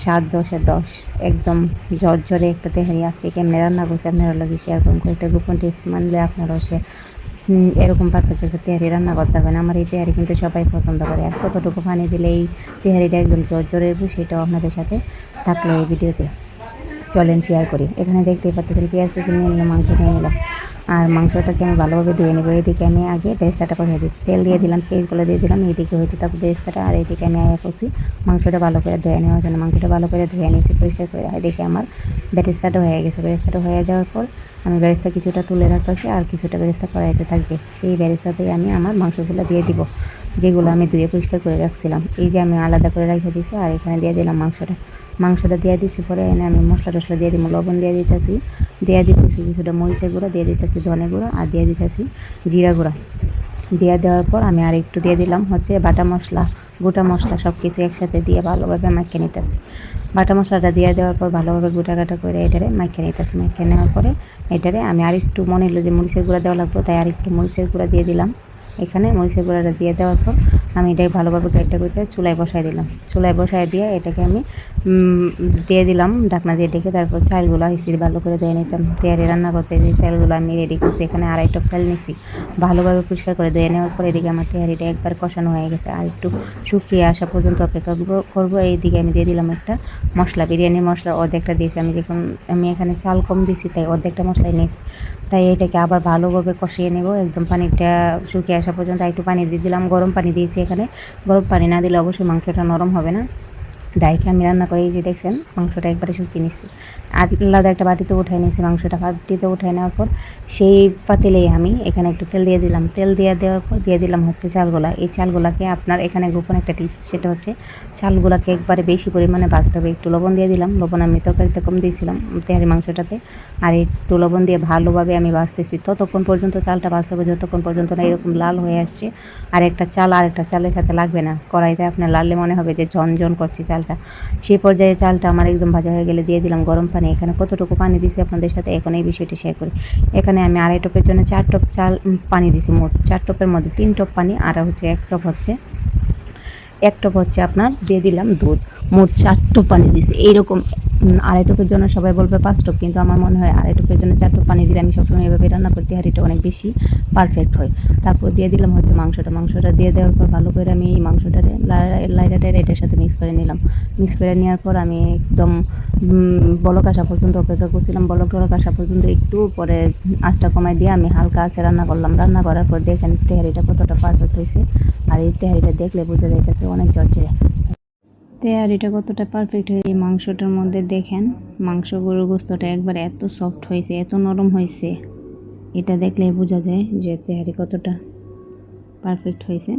স্বাদ 10-10 একদম ঝরঝরে একটা তেহারি। আজকে কেমনে রান্না করছি আপনারা লাগে শেয়ার করুন। কয়েকটা গোপন টিপস মানলে আপনারাও এরকম পারফেক্ট একটা তেহারি রান্না করতে পারবেন। আমার এই তেহারি কিন্তু সবাই পছন্দ করে। আর কতটুকু পানি দিলে এই তেহারিটা একদম ঝরঝরে হবে সেটাও আপনাদের সাথে থাকলো এই ভিডিওতে। চলেন শেয়ার করি। এখানে দেখতেই পাচ্ছেন পেঁয়াজ কুচি নিয়ে নিলাম, মাংস নিয়ে নিলাম। আর মাংসটাকে আমি ভালোভাবে ধুয়ে নেবো। এইদিকে আমি আগে বেরেস্তাটা বসাই দিই, তেল দিয়ে দিলাম, পেঁয়াজগুলো দিয়ে দিলাম, এইদিকে হয়তো তারপর বেরেস্তাটা, আর এইদিকে আমি আগে করছি মাংসটা ভালো করে ধুয়ে নেওয়ার জন্য। মাংসটা ভালো করে ধুয়ে নিয়েছি পরিষ্কার করে। এদিকে আমার বেরেস্তাটা হয়ে গেছে। বেরেস্তাটা হয়ে যাওয়ার পর আমি বেরেস্তা কিছুটা তুলে রাখতেছি, আর কিছুটা বেরেস্তা কড়াইতে থাকবে। সেই বেরেস্তাতেই আমি আমার মাংসগুলো দিয়ে দিব, যেগুলো আমি ধুয়ে পরিষ্কার করে রাখছিলাম। এই যে আমি আলাদা করে রেখে দিয়েছি, আর এখানে দিয়ে দিলাম মাংসটা দিয়ে দিচ্ছি। পরে এনে আমি মশলা টশলা দিয়ে দিব, লবণ দিয়ে দিতেছি কিছুটা মরিচের গুঁড়া দিয়ে দিতেছি, ধনে গুঁড়া, আর দিয়ে দিতেছি জিরা গুঁড়া। দিয়ে দেওয়ার পর আমি আর একটু দিয়ে দিলাম হচ্ছে বাটা মশলা, গোটা মশলা, সব কিছু একসাথে দিয়ে ভালোভাবে মাখিয়ে নিতেছি। বাটা মশলাটা দিয়ে দেওয়ার পর ভালোভাবে গোটা করে এটারে মাখিয়ে নিতেছি। মাখিয়ে নেওয়ার পরে এটারে আমি আরেকটু মনে হলো যে মরিচের গুঁড়া দেওয়া লাগবে, তাই আরেকটু মরিচের গুঁড়া দিয়ে দিলাম। এখানে মরিচের গুঁড়াটা দিয়ে দেওয়ার পর আমি এটাকে ভালোভাবে গ্রাইন্ড করে চুলায় বসাই দিলাম। চুলায় বসাই দিয়ে এটাকে আমি দিয়ে দিলাম ঢাকনা দিয়ে ডেকে। তারপর চালগুলো হিসি ভালো করে ধুয়ে নিতাম। তেয়ারি রান্না করতে যে চালগুলো আমি রেডি করছি, এখানে 2.5 টপ চাল নিচ্ছি। ভালোভাবে পরিষ্কার করে ধুয়ে নেওয়ার পর এদিকে আমার তেহারিটা একবার কষানো হয়ে গেছে, আর একটু শুকিয়ে আসা পর্যন্ত অপেক্ষা করবো। এইদিকে আমি দিয়ে দিলাম একটা মশলা, বিরিয়ানি মশলা অর্ধেকটা দিয়েছি। আমি এখানে চাল কম দিয়েছি তাই অর্ধেকটা মশলাই নিয়েছি। তাই এটাকে আবার ভালোভাবে কষিয়ে নেব একদম পানিটা শুকিয়ে আসা পর্যন্ত। একটু পানি দিয়ে দিলাম, গরম পানি দিয়েছি এখানে। গরম পানি না দিলে অবশ্যই মাংসটা নরম হবে না। ডাইকে আমি রান্না করে এই যে দেখছেন মাংসটা একবারে শুকিয়ে নিচ্ছি। আলাদা একটা বাটিতে উঠাই নিয়েছি। মাংসটা বাটিতে উঠাই নেওয়ার পর সেই পাতিলেই আমি এখানে একটু তেল দিয়ে দিলাম। তেল দিয়ে দেওয়ার পর দিয়ে দিলাম হচ্ছে চালগুলা। এই চালগুলাকে আপনার এখানে গোপন একটা টিপস, সেটা হচ্ছে চালগুলাকে একবারে বেশি পরিমাণে ভাজতে হবে। একটু লবণ দিয়ে দিলাম, লবণ আমি তরকারিতে কম দিয়েছিলাম তেহারি মাংসটাতে। আর একটু লবণ দিয়ে ভালোভাবে আমি ভাজতেছি ততক্ষণ পর্যন্ত, চালটা ভাজতে হবে যতক্ষণ পর্যন্ত না এরকম লাল হয়ে আসছে। আর একটা চালের সাথে লাগবে না, কড়াইতে আপনার লাললে মনে হবে যে ঝনঝন করছে চালটা। সেই পর্যায়ে চালটা আমার একদম ভাজা হয়ে গেলে দিয়ে দিলাম গরম পানি। এখানে কতটুকু পানি দিয়েছি আপনাদের সাথে এখন এই বিষয়টি শেয়ার করি। এখানে আমি 2.5 টপের জন্য 4 টপ পানি দিয়েছি। মোট 4 টপের মধ্যে 3 টপ পানি, আর হচ্ছে 1 টপ হচ্ছে আপনার দিয়ে দিলাম দুধ। মোট 4 টপ পানি দিয়েছি। এইরকম 2.5 টপের জন্য সবাই বলবে 5 টপ, কিন্তু আমার মনে হয় 2.5 টপের জন্য 4 টপ পানি দিলে আমি সবসময় এভাবে রান্না করতে হাঁড়িটা অনেক বেশি পারফেক্ট হয়। তারপর দিয়ে দিলাম হচ্ছে মাংসটা দিয়ে দেওয়ার পর ভালো করে আমি এই মাংসটারে লাইটাটের এটার সাথে মিক্স করে নিলাম। মিক্স করে নেওয়ার পর আমি একদম বলক আসা পর্যন্ত অপেক্ষা করছিলাম। বলক আসা পর্যন্ত একটু পরে আঁচটা কমাই দিয়ে আমি হালকা আঁচে রান্না করলাম। রান্না করার পর দেখেন তেহারিটা কতটা পারফেক্ট হয়েছে। আর এই তেহারিটা দেখলে বোঝা যাইতেছে অনেক ঝরঝরে। তেহারিটা কতটা পারফেক্ট হয়ে এই মাংসটার মধ্যে দেখেন, গরুর গোস্তটা একবার এত সফট হয়েছে, এত নরম হয়েছে, এটা দেখলে বোঝা যায় যে তেহারি কতটা পারফেক্ট হয়েছে।